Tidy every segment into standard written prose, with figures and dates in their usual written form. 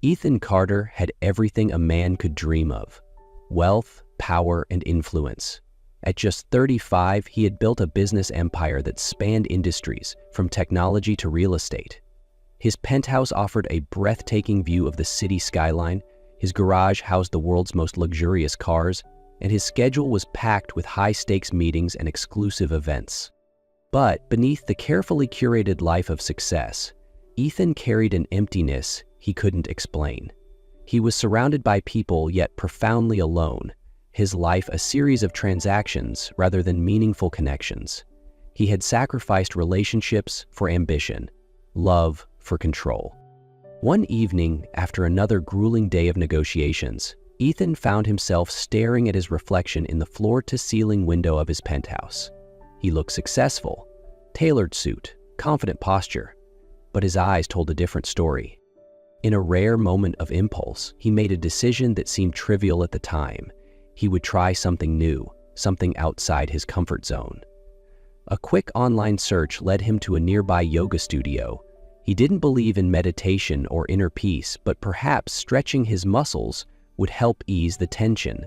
Ethan Carter had everything a man could dream of: wealth, power, and influence. At just 35, he had built a business empire that spanned industries, from technology to real estate. His penthouse offered a breathtaking view of the city skyline, his garage housed the world's most luxurious cars, and his schedule was packed with high-stakes meetings and exclusive events. But beneath the carefully curated life of success, Ethan carried an emptiness he couldn't explain. He was surrounded by people, yet profoundly alone, his life a series of transactions rather than meaningful connections. He had sacrificed relationships for ambition, love for control. One evening, after another grueling day of negotiations, Ethan found himself staring at his reflection in the floor-to-ceiling window of his penthouse. He looked successful, tailored suit, confident posture, but his eyes told a different story. In a rare moment of impulse, he made a decision that seemed trivial at the time. He would try something new, something outside his comfort zone. A quick online search led him to a nearby yoga studio. He didn't believe in meditation or inner peace, but perhaps stretching his muscles would help ease the tension.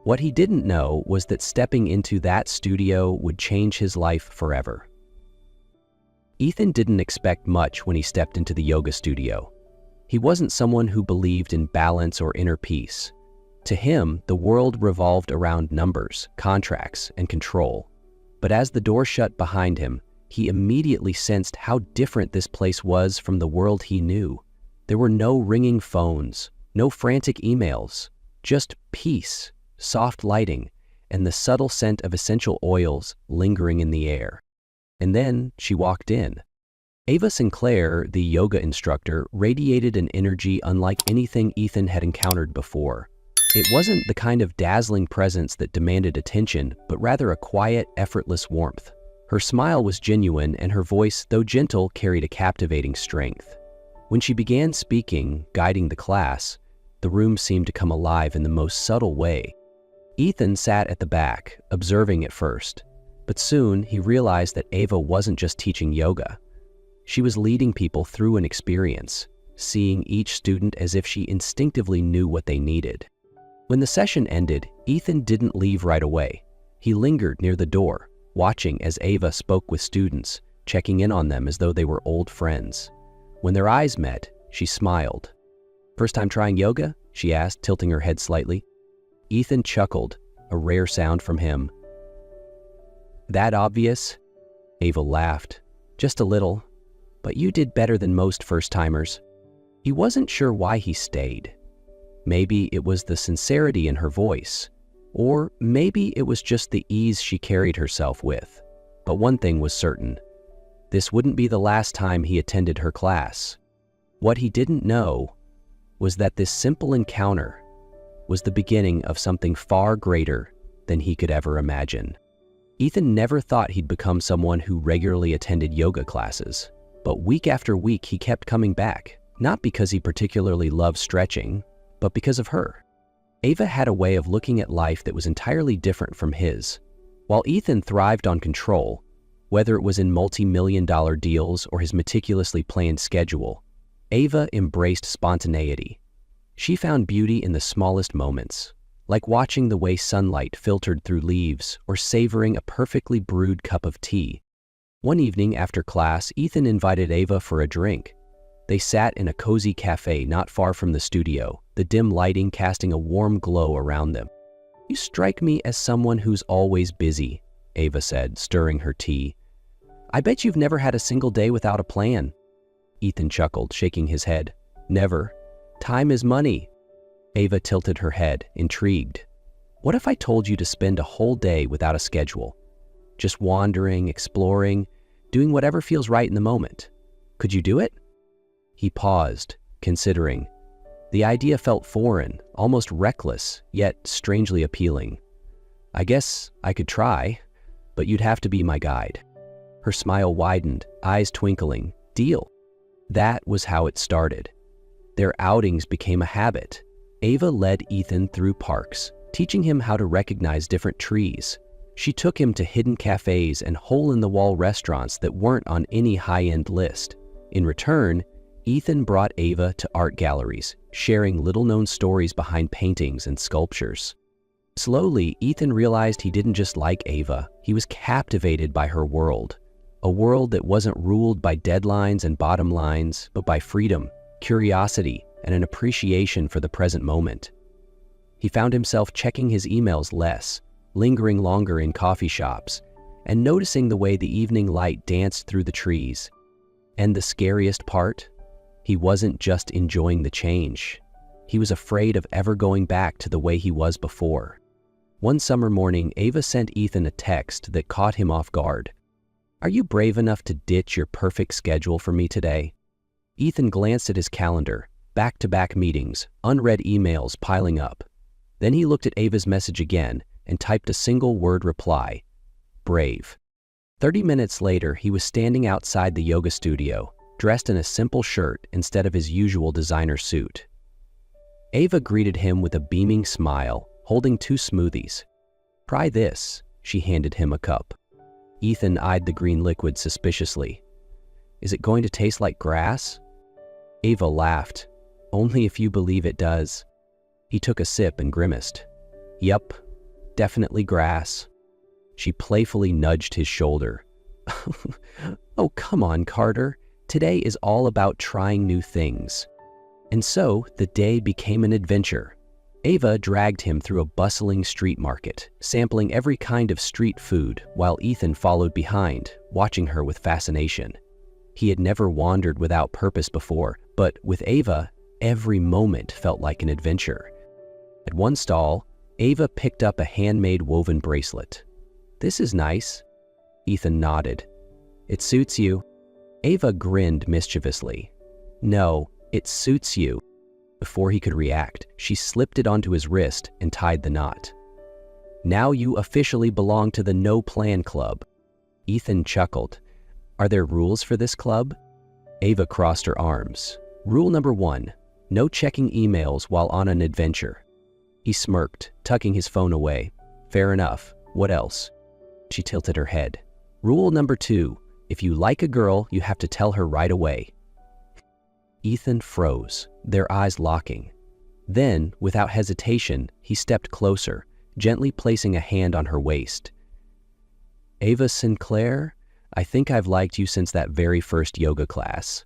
What he didn't know was that stepping into that studio would change his life forever. Ethan didn't expect much when he stepped into the yoga studio. He wasn't someone who believed in balance or inner peace. To him, the world revolved around numbers, contracts, and control. But as the door shut behind him, he immediately sensed how different this place was from the world he knew. There were no ringing phones, no frantic emails, just peace, soft lighting, and the subtle scent of essential oils lingering in the air. And then she walked in. Ava Sinclair, the yoga instructor, radiated an energy unlike anything Ethan had encountered before. It wasn't the kind of dazzling presence that demanded attention, but rather a quiet, effortless warmth. Her smile was genuine, and her voice, though gentle, carried a captivating strength. When she began speaking, guiding the class, the room seemed to come alive in the most subtle way. Ethan sat at the back, observing at first, but soon he realized that Ava wasn't just teaching yoga. She was leading people through an experience, seeing each student as if she instinctively knew what they needed. When the session ended, Ethan didn't leave right away. He lingered near the door, watching as Ava spoke with students, checking in on them as though they were old friends. When their eyes met, she smiled. "First time trying yoga?" she asked, tilting her head slightly. Ethan chuckled, a rare sound from him. "That obvious?" Ava laughed. "Just a little, but you did better than most first-timers." He wasn't sure why he stayed. Maybe it was the sincerity in her voice, or maybe it was just the ease she carried herself with. But one thing was certain: this wouldn't be the last time he attended her class. What he didn't know was that this simple encounter was the beginning of something far greater than he could ever imagine. Ethan never thought he'd become someone who regularly attended yoga classes, but week after week he kept coming back, not because he particularly loved stretching, but because of her. Ava had a way of looking at life that was entirely different from his. While Ethan thrived on control, whether it was in multi-million-dollar deals or his meticulously planned schedule, Ava embraced spontaneity. She found beauty in the smallest moments, like watching the way sunlight filtered through leaves or savoring a perfectly brewed cup of tea. One evening after class, Ethan invited Ava for a drink. They sat in a cozy cafe not far from the studio, the dim lighting casting a warm glow around them. "You strike me as someone who's always busy," Ava said, stirring her tea. "I bet you've never had a single day without a plan." Ethan chuckled, shaking his head. "Never. Time is money." Ava tilted her head, intrigued. "What if I told you to spend a whole day without a schedule? Just wandering, exploring, doing whatever feels right in the moment. Could you do it?" He paused, considering. The idea felt foreign, almost reckless, yet strangely appealing. "I guess I could try, but you'd have to be my guide." Her smile widened, eyes twinkling. "Deal." That was how it started. Their outings became a habit. Ava led Ethan through parks, teaching him how to recognize different trees. She took him to hidden cafes and hole-in-the-wall restaurants that weren't on any high-end list. In return, Ethan brought Ava to art galleries, sharing little-known stories behind paintings and sculptures. Slowly, Ethan realized he didn't just like Ava, he was captivated by her world. A world that wasn't ruled by deadlines and bottom lines, but by freedom, curiosity, and an appreciation for the present moment. He found himself checking his emails less, lingering longer in coffee shops, and noticing the way the evening light danced through the trees. And the scariest part? He wasn't just enjoying the change. He was afraid of ever going back to the way he was before. One summer morning, Ava sent Ethan a text that caught him off guard. "Are you brave enough to ditch your perfect schedule for me today?" Ethan glanced at his calendar, back-to-back meetings, unread emails piling up. Then he looked at Ava's message again and typed a single-word reply: brave. 30 minutes later, he was standing outside the yoga studio, dressed in a simple shirt instead of his usual designer suit. Ava greeted him with a beaming smile, holding 2 smoothies. "Try this," she handed him a cup. Ethan eyed the green liquid suspiciously. "Is it going to taste like grass?" Ava laughed. "Only if you believe it does." He took a sip and grimaced. "Yup, definitely grass." She playfully nudged his shoulder. "Oh, come on, Carter. Today is all about trying new things." And so, the day became an adventure. Ava dragged him through a bustling street market, sampling every kind of street food, while Ethan followed behind, watching her with fascination. He had never wandered without purpose before, but with Ava, every moment felt like an adventure. At one stall, Ava picked up a handmade woven bracelet. "This is nice." Ethan nodded. "It suits you." Ava grinned mischievously. "No, it suits you." Before he could react, she slipped it onto his wrist and tied the knot. "Now you officially belong to the No Plan Club." Ethan chuckled. "Are there rules for this club?" Ava crossed her arms. "Rule number 1, no checking emails while on an adventure." He smirked, tucking his phone away. "Fair enough. What else?" She tilted her head. "Rule number 2, if you like a girl, you have to tell her right away." Ethan froze, their eyes locking. Then, without hesitation, he stepped closer, gently placing a hand on her waist. "Ava Sinclair, I think I've liked you since that very first yoga class."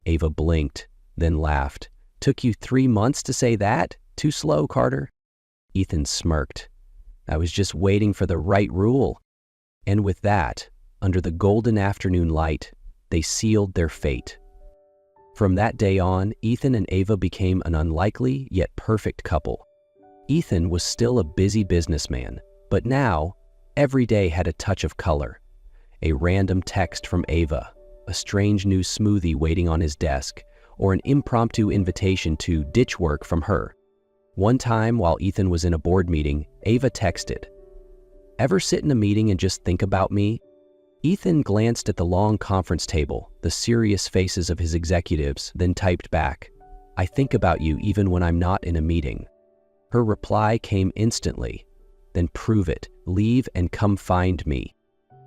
Ava blinked, then laughed. "Took you 3 months to say that? Too slow, Carter." Ethan smirked. "I was just waiting for the right rule." And with that, under the golden afternoon light, they sealed their fate. From that day on, Ethan and Ava became an unlikely yet perfect couple. Ethan was still a busy businessman, but now, every day had a touch of color. A random text from Ava, a strange new smoothie waiting on his desk, or an impromptu invitation to ditch work from her. One time, while Ethan was in a board meeting, Ava texted, "Ever sit in a meeting and just think about me?" Ethan glanced at the long conference table, the serious faces of his executives, then typed back, "I think about you even when I'm not in a meeting." Her reply came instantly. "Then prove it. Leave and come find me."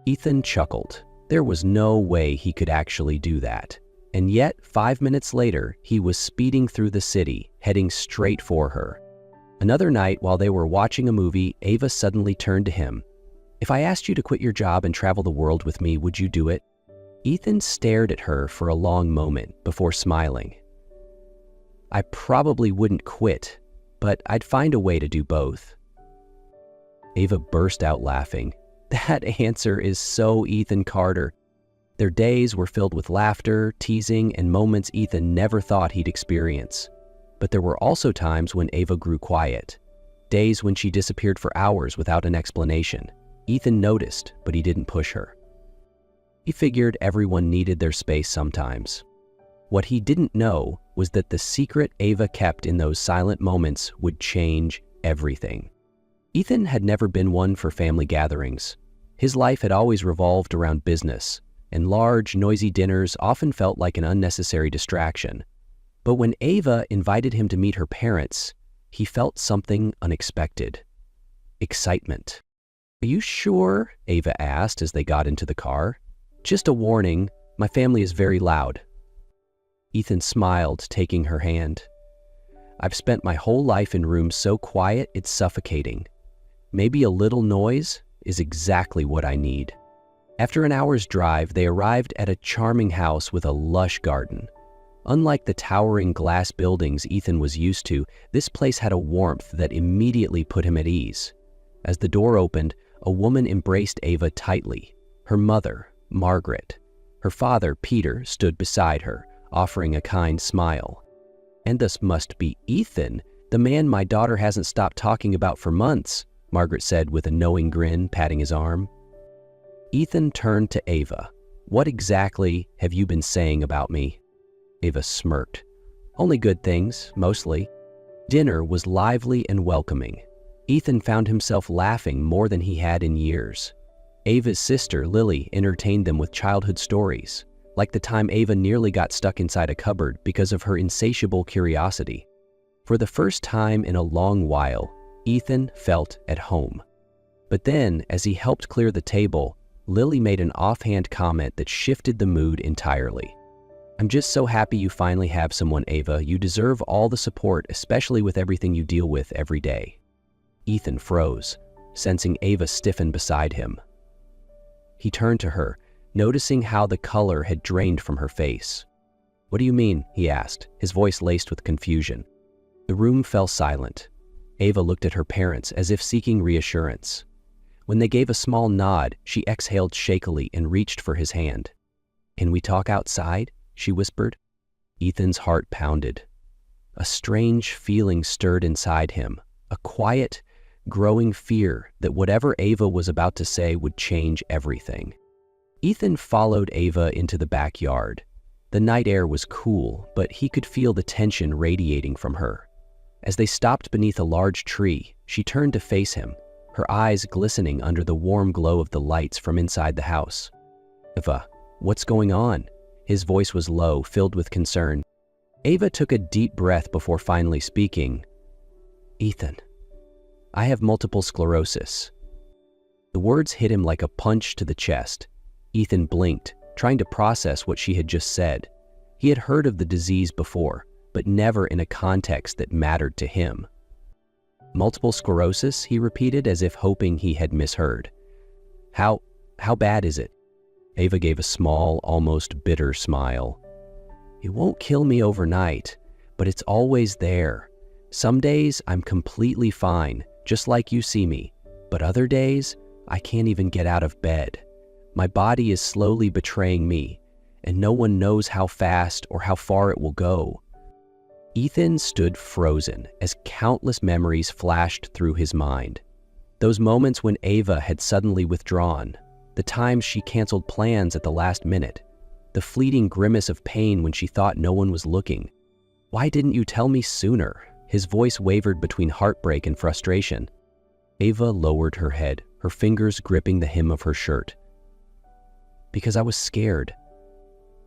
Ethan chuckled. There was no way he could actually do that. And yet, 5 minutes later, he was speeding through the city, heading straight for her. Another night, while they were watching a movie, Ava suddenly turned to him. "If I asked you to quit your job and travel the world with me, would you do it?" Ethan stared at her for a long moment before smiling. "I probably wouldn't quit, but I'd find a way to do both." Ava burst out laughing. That answer is so Ethan Carter. Their days were filled with laughter, teasing, and moments Ethan never thought he'd experience. But there were also times when Ava grew quiet. Days when she disappeared for hours without an explanation. Ethan noticed, but he didn't push her. He figured everyone needed their space sometimes. What he didn't know was that the secret Ava kept in those silent moments would change everything. Ethan had never been one for family gatherings. His life had always revolved around business, and large, noisy dinners often felt like an unnecessary distraction. But when Ava invited him to meet her parents, he felt something unexpected. Excitement. "Are you sure?" Ava asked as they got into the car. "Just a warning, my family is very loud." Ethan smiled, taking her hand. I've spent my whole life in rooms so quiet it's suffocating. Maybe a little noise is exactly what I need. After an hour's drive, they arrived at a charming house with a lush garden. Unlike the towering glass buildings Ethan was used to, this place had a warmth that immediately put him at ease. As the door opened, a woman embraced Ava tightly. Her mother, Margaret. Her father, Peter, stood beside her, offering a kind smile. "And this must be Ethan, the man my daughter hasn't stopped talking about for months," Margaret said with a knowing grin, patting his arm. Ethan turned to Ava. "What exactly have you been saying about me?" Ava smirked. "Only good things, mostly." Dinner was lively and welcoming. Ethan found himself laughing more than he had in years. Ava's sister, Lily, entertained them with childhood stories, like the time Ava nearly got stuck inside a cupboard because of her insatiable curiosity. For the first time in a long while, Ethan felt at home. But then, as he helped clear the table, Lily made an offhand comment that shifted the mood entirely. "I'm just so happy you finally have someone, Ava. You deserve all the support, especially with everything you deal with every day." Ethan froze, sensing Ava stiffen beside him. He turned to her, noticing how the color had drained from her face. "What do you mean?" he asked, his voice laced with confusion. The room fell silent. Ava looked at her parents as if seeking reassurance. When they gave a small nod, she exhaled shakily and reached for his hand. "Can we talk outside?" she whispered. Ethan's heart pounded. A strange feeling stirred inside him, a quiet, growing fear that whatever Ava was about to say would change everything. Ethan followed Ava into the backyard. The night air was cool, but he could feel the tension radiating from her. As they stopped beneath a large tree, she turned to face him, her eyes glistening under the warm glow of the lights from inside the house. "Ava, what's going on?" His voice was low, filled with concern. Ava took a deep breath before finally speaking. "Ethan, I have multiple sclerosis." The words hit him like a punch to the chest. Ethan blinked, trying to process what she had just said. He had heard of the disease before, but never in a context that mattered to him. "Multiple sclerosis?" he repeated, as if hoping he had misheard. How bad is it?" Ava gave a small, almost bitter smile. "It won't kill me overnight, but it's always there. Some days I'm completely fine, just like you see me, but other days I can't even get out of bed. My body is slowly betraying me, and no one knows how fast or how far it will go." Ethan stood frozen as countless memories flashed through his mind. Those moments when Ava had suddenly withdrawn, the times she canceled plans at the last minute, the fleeting grimace of pain when she thought no one was looking. "Why didn't you tell me sooner?" His voice wavered between heartbreak and frustration. Ava lowered her head, her fingers gripping the hem of her shirt. "Because I was scared.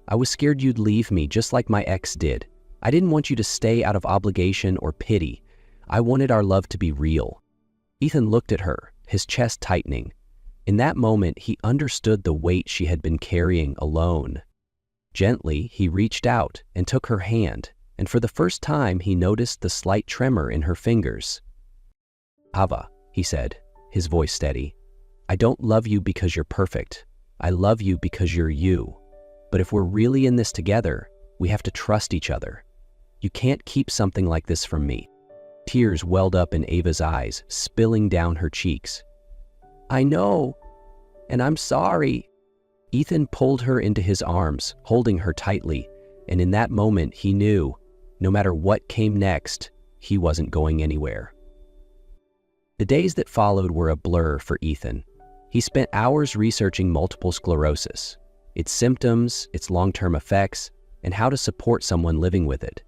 I was scared you'd leave me just like my ex did. I didn't want you to stay out of obligation or pity. I wanted our love to be real." Ethan looked at her, his chest tightening. In that moment, he understood the weight she had been carrying alone. Gently, he reached out and took her hand, and for the first time, he noticed the slight tremor in her fingers. "Ava," he said, his voice steady, "I don't love you because you're perfect. I love you because you're you. But if we're really in this together, we have to trust each other. You can't keep something like this from me." Tears welled up in Ava's eyes, spilling down her cheeks. "I know, and I'm sorry." Ethan pulled her into his arms, holding her tightly, and in that moment he knew, no matter what came next, he wasn't going anywhere. The days that followed were a blur for Ethan. He spent hours researching multiple sclerosis, its symptoms, its long-term effects, and how to support someone living with it.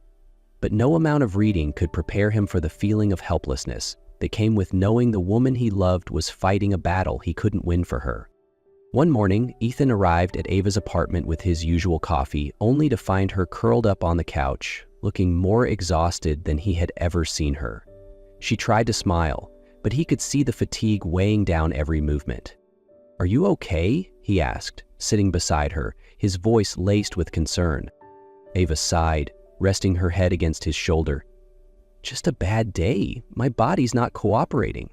But no amount of reading could prepare him for the feeling of helplessness that came with knowing the woman he loved was fighting a battle he couldn't win for her. One morning, Ethan arrived at Ava's apartment with his usual coffee, only to find her curled up on the couch, looking more exhausted than he had ever seen her. She tried to smile, but he could see the fatigue weighing down every movement. "Are you okay?" he asked, sitting beside her, his voice laced with concern. Ava sighed, resting her head against his shoulder. Just a bad day. My body's not cooperating.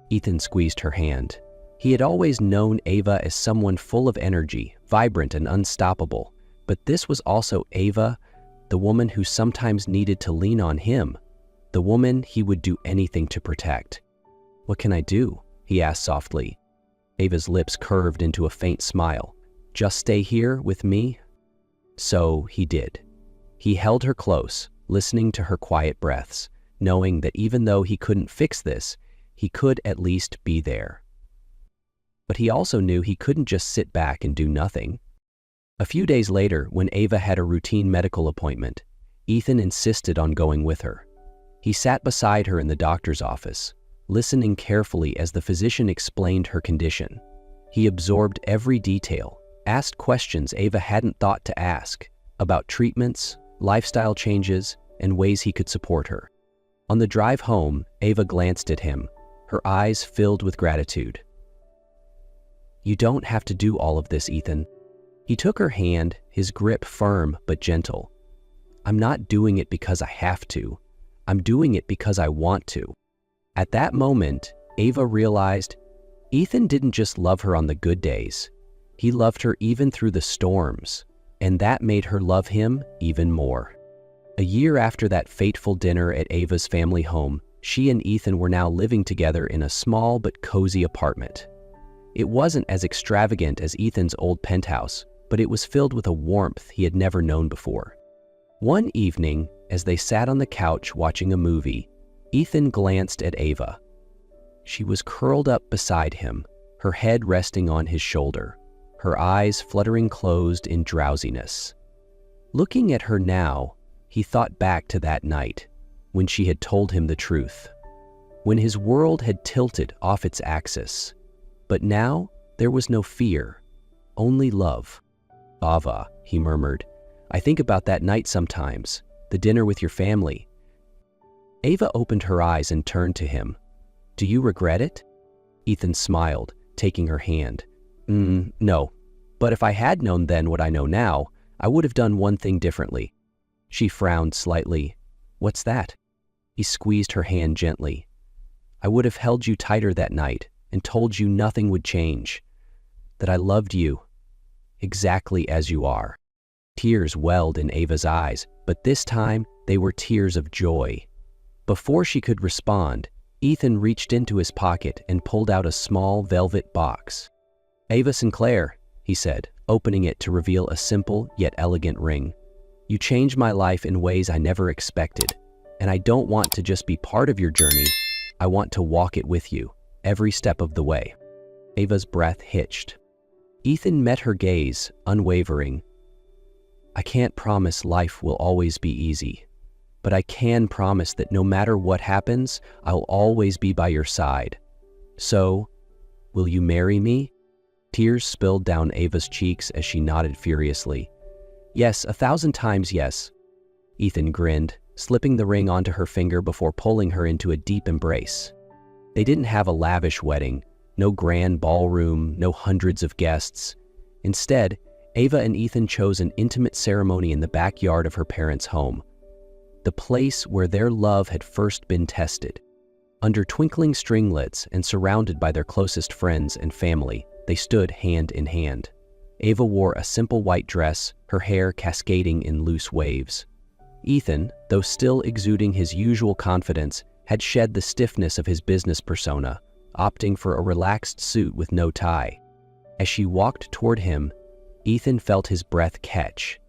Ethan squeezed her hand. He had always known Ava as someone full of energy, vibrant and unstoppable. But this was also Ava, the woman who sometimes needed to lean on him, the woman he would do anything to protect. What can I do? He asked softly. Ava's lips curved into a faint smile. Just stay here with me? So he did. He held her close, listening to her quiet breaths, knowing that even though he couldn't fix this, he could at least be there. But he also knew he couldn't just sit back and do nothing. A few days later, when Ava had a routine medical appointment, Ethan insisted on going with her. He sat beside her in the doctor's office, listening carefully as the physician explained her condition. He absorbed every detail, asked questions Ava hadn't thought to ask, about treatments, lifestyle changes, and ways he could support her. On the drive home, Ava glanced at him, her eyes filled with gratitude. You don't have to do all of this, Ethan. He took her hand, his grip firm but gentle. I'm not doing it because I have to. I'm doing it because I want to. At that moment, Ava realized Ethan didn't just love her on the good days. He loved her even through the storms, and that made her love him even more. A year after that fateful dinner at Ava's family home, she and Ethan were now living together in a small but cozy apartment. It wasn't as extravagant as Ethan's old penthouse, but it was filled with a warmth he had never known before. One evening, as they sat on the couch watching a movie, Ethan glanced at Ava. She was curled up beside him, her head resting on his shoulder, her eyes fluttering closed in drowsiness. Looking at her now, he thought back to that night, when she had told him the truth, when his world had tilted off its axis. But now, there was no fear, only love. Ava, he murmured, I think about that night sometimes, the dinner with your family. Ava opened her eyes and turned to him. Do you regret it? Ethan smiled, taking her hand. No, but if I had known then what I know now, I would have done one thing differently. She frowned slightly. What's that? He squeezed her hand gently. I would have held you tighter that night and told you nothing would change, that I loved you exactly as you are. Tears welled in Ava's eyes, but this time they were tears of joy. Before she could respond, Ethan reached into his pocket and pulled out a small velvet box. Ava Sinclair, he said, opening it to reveal a simple yet elegant ring. You changed my life in ways I never expected, and I don't want to just be part of your journey. I want to walk it with you, every step of the way. Ava's breath hitched. Ethan met her gaze, unwavering. I can't promise life will always be easy, but I can promise that no matter what happens, I'll always be by your side. So, will you marry me? Tears spilled down Ava's cheeks as she nodded furiously. Yes, 1,000 times yes. Ethan grinned, slipping the ring onto her finger before pulling her into a deep embrace. They didn't have a lavish wedding, no grand ballroom, no hundreds of guests. Instead, Ava and Ethan chose an intimate ceremony in the backyard of her parents' home, the place where their love had first been tested. Under twinkling stringlets and surrounded by their closest friends and family, they stood hand in hand. Ava wore a simple white dress, her hair cascading in loose waves. Ethan, though still exuding his usual confidence, had shed the stiffness of his business persona, opting for a relaxed suit with no tie. As she walked toward him, Ethan felt his breath catch.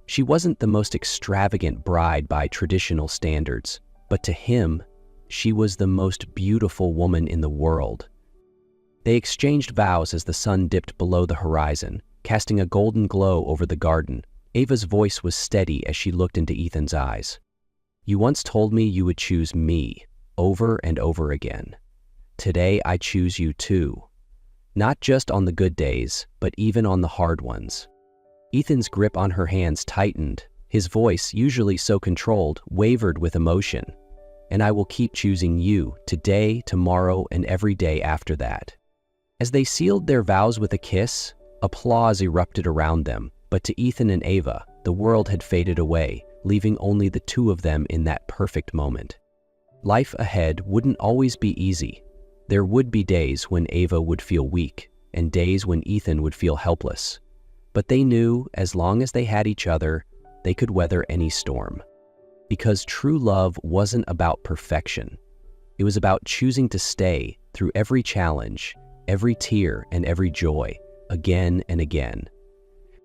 She wasn't the most extravagant bride by traditional standards, but to him, she was the most beautiful woman in the world. They exchanged vows as the sun dipped below the horizon, casting a golden glow over the garden. Ava's voice was steady as she looked into Ethan's eyes. You once told me you would choose me, over and over again. Today I choose you too. Not just on the good days, but even on the hard ones. Ethan's grip on her hands tightened. His voice, usually so controlled, wavered with emotion. And I will keep choosing you, today, tomorrow, and every day after that. As they sealed their vows with a kiss, applause erupted around them, but to Ethan and Ava, the world had faded away, leaving only the two of them in that perfect moment. Life ahead wouldn't always be easy. There would be days when Ava would feel weak, and days when Ethan would feel helpless. But they knew as long as they had each other, they could weather any storm. Because true love wasn't about perfection. It was about choosing to stay through every challenge, every tear, and every joy, again and again.